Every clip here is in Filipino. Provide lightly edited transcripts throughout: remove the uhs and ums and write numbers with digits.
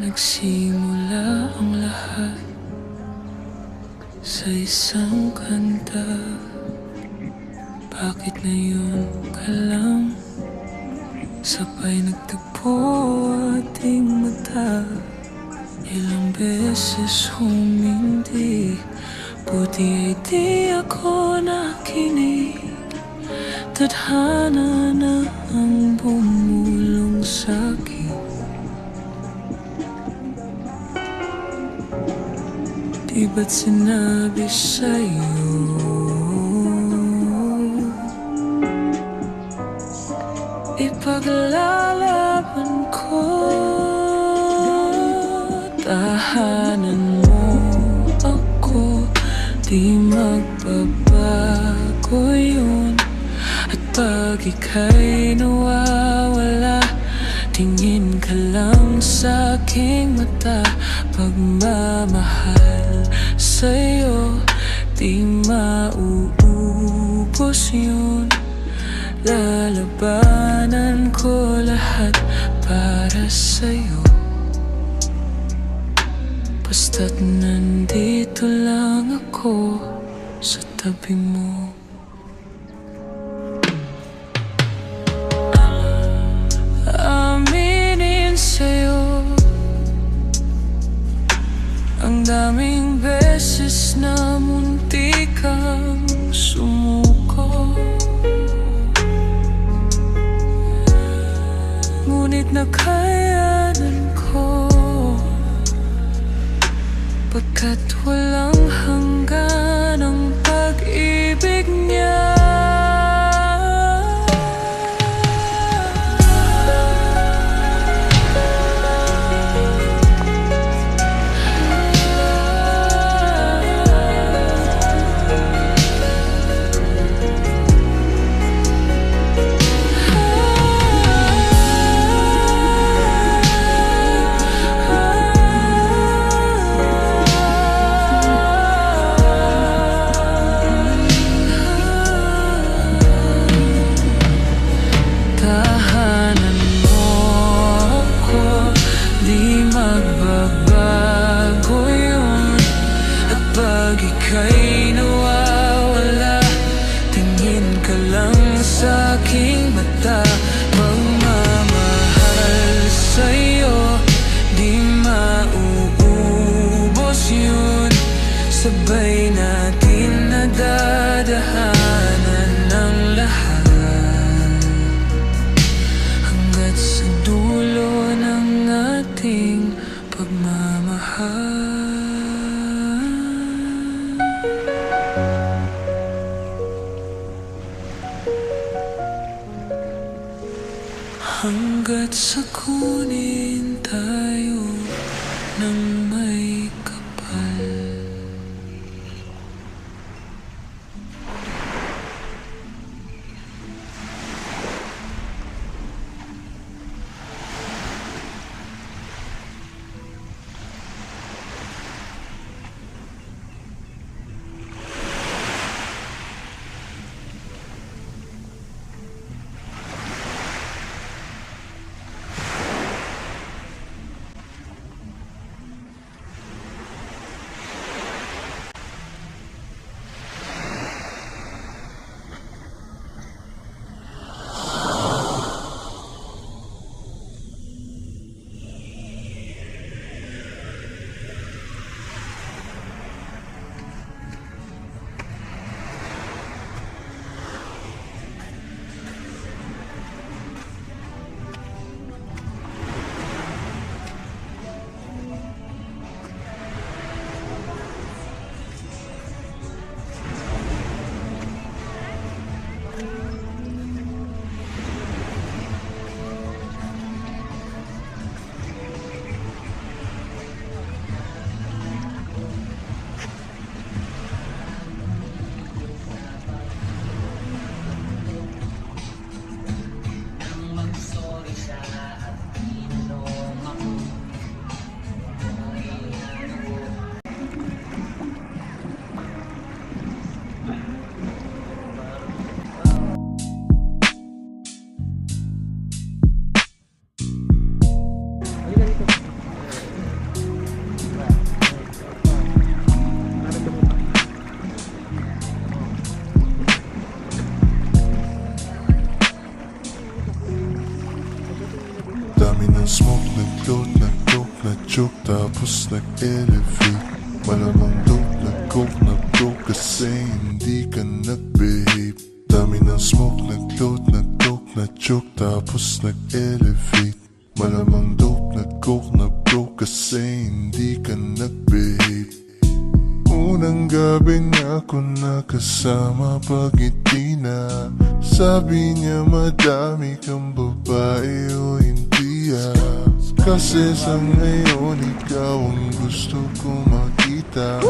Nagsimula ang lahat sa isang kanta. Bakit ngayon ka lang sabay nagtagpo ating mata? Ilang beses humindi, buti ay di ako nakinig. Tadhana na ang bumulong sa'kin. Di ba't sinabi sa'yo ipaglalaban ko? Tahanan mo ako, di magbabago yun. At pag ika'y nawawala, tingin ka lang sa aking mata. Pagmamahal sa'yo, di mauubos yun. Lalabanan ko lahat para sa'yo, basta't nandito lang ako sa tabi mo. Aminin sa'yo, ang daming beses na munti kang sumuko, ngunit nakayanan ko, pagkat walang hanggan ang pag-ibig niya. Tahanan mo ako, di magbabago yun. At pag ika'y nawawala, tingin ka lang sa aking mata. Pagmamahal sa'yo, di mauubos yun. Sabay natin nadadahanan ng lahat, hanggat sa dulo ng ating pagmamahal. Hanggat sa kunin tayo ng may kapal. joke tapos nag-elevate. Malamang dope na coke na broke kasi hindi ka nag-behave. Dami ng smoke, nag-load, nag-dope na joke tapos nag-elevate. Malamang dope na coke na broke kasi hindi ka nag-behave. Unang gabi na ako nakasama pag hindi na. Sabi niya madami kang babae o hindi ah. Kasi sa ngayon ikaw ang gusto ko makita.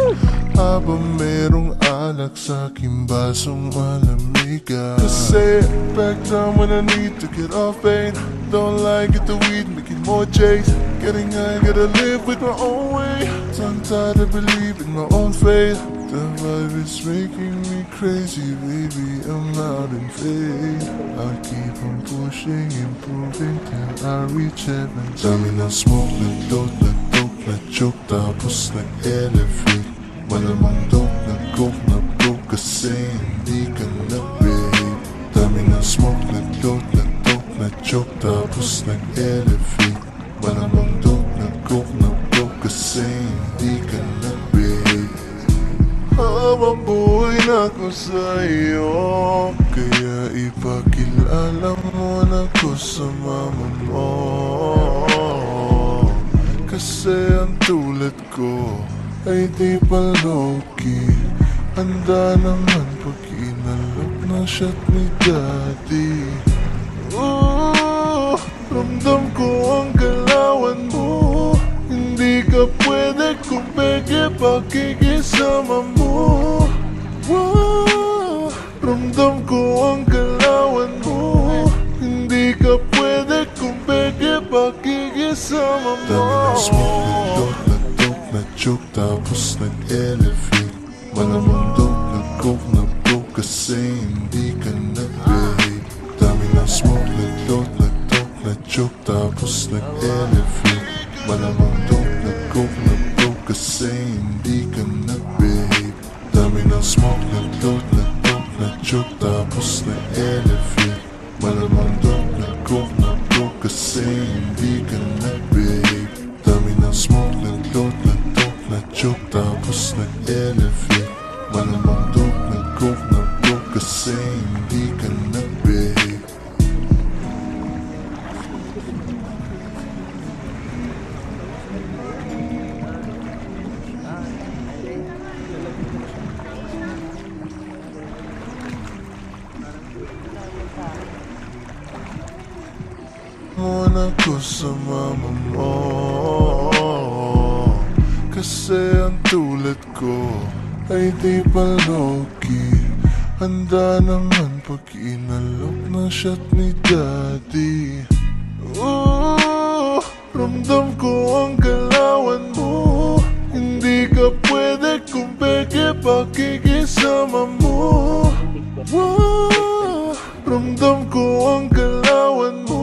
Habang merong alak sa aking basong malamig ah. Kasi back time when I need to get off pain. Don't like it, the weed, making more chase. Getting high, gotta live with my own way. I'm tired of believing my own faith. The vibe is making me crazy, baby, I'm out in faith. I'll keep on pushing, improving till I reach heaven. Dami ng smoke, nag-load, nag-dope, nag-choke, tapos nag-elevate. Malamang dope, nag-coke, na-broke kasi hindi ka nag-behave. Dami ng smoke, nag-load, nag-dope, nag-choke, tapos nag-elevate. Malamang dope, nag-coke, na-broke kasi hindi ka nag-behave. Habang buhay na ko sa'yo, kaya ipakilala mo na ko sa mama mo. Kasi ang tulad ko ay di pa low-key. Handa naman pag inalok na shot ni daddy. Ramdam ko ang galawan mo. Hindi ka pwede kung peke pakikisama mo. Ramdam ko ang galawan mo. Hindi ka pwede kung peke pakikisama mo. Dami ng smoke, nag-load, nag-dope, nag-choke, tapos nag-elevate. Malamang dope, nag-coke, na-broke kasi hindi ka nag-behave. Dami ng smoke, nag-load, nag-dope, nag-choke, tapos nag-elevate. Malamang dope, nag-coke, na-broke kasi hindi ka nag-behave. Dami ng smoke, nag-load, nag-dope, nag-choke, tapos nag-elevate. Malamang dope, nag-coke, na-broke kasi hindi ka nag-behave. Dami ng smoke, nag-load, nag-dope, nag-choke, tapos nag-elevate. Malamang dope, nag-coke, na-broke kasi hindi ka nag-behave. Muna ko sa mama mo. Kasi ang tulad ko ay di pa low-key. Handa naman pag inalok na shot ni daddy. Ramdam ko ang galawan mo. Hindi ka pwede kung peke pakikisama mo. Ramdam ko ang galawan mo.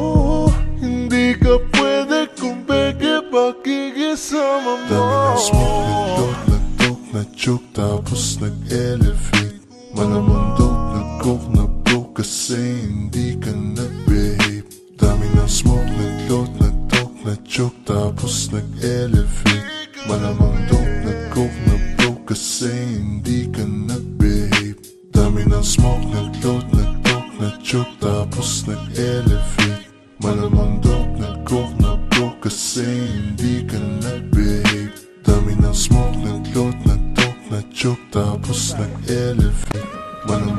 Hindi ka pwede kung peke pakikisama mo. Dami ng smoke, nag-load, nag-dope, nag-choke, tapos nag-elevate. Malamang dope, nag-coke, na-broke kasi hindi ka nag-behave. Dami ng smoke, nag-load, nag-dope, nag-choke, tapos nag-elevate. Malamang dope, nag-coke, na-broke kasi hindi ka nag-behave. Dami ng smoke, nag-load, nag-dope, nag-choke, tapos nag-elevate. Malamang dope, nag-coke, na-broke kasi hindi ka nag-behave. Dami ng smoke, nag-load, nag-dope, nag-choke, tapos nag-elevate. Malamang